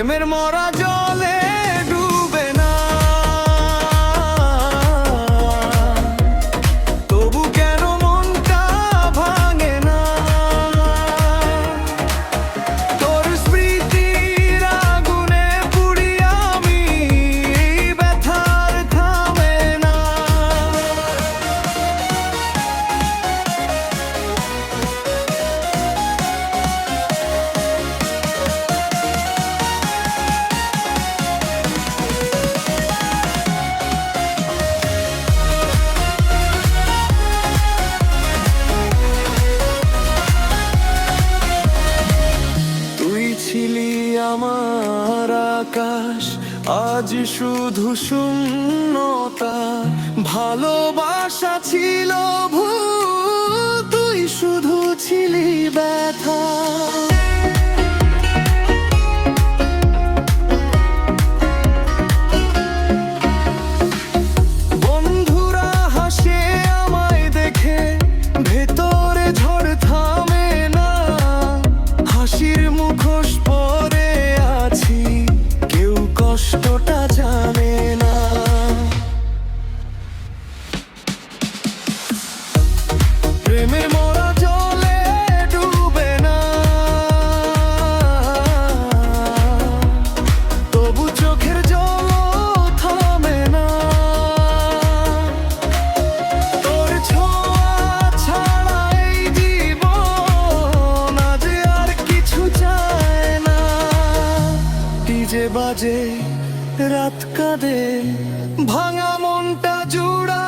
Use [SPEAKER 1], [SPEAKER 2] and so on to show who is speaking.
[SPEAKER 1] প্রেমের মরা জলে ডুবে না, তবু কেন মনটা ভাঙে না? তোর স্মৃতির আগুনে পুড়ি আমি, ব্যথার থামে না। তুই ছিলি আমার আকাশ, আজ শুধু শূন্যতা। ভালোবাসা ছিল ভুল, তুই শুধু ছিলি ব্যথা। বন্ধুরা হাসে আমায় দেখে, ভেতরে ঝড় থামে না। হাসির মুখোশ পরে আছি, কেউ কষ্টটা জানে না। প্রেমের মরা জলে ডুবে না, তবু চোখের জলও থামে না। তোর ছোঁয়া ছাড়া এই জীবন আজ আর কিছু চায় না। ডিজে বাজে, রাত কাঁদে, ভাঙা মনটা জুড়া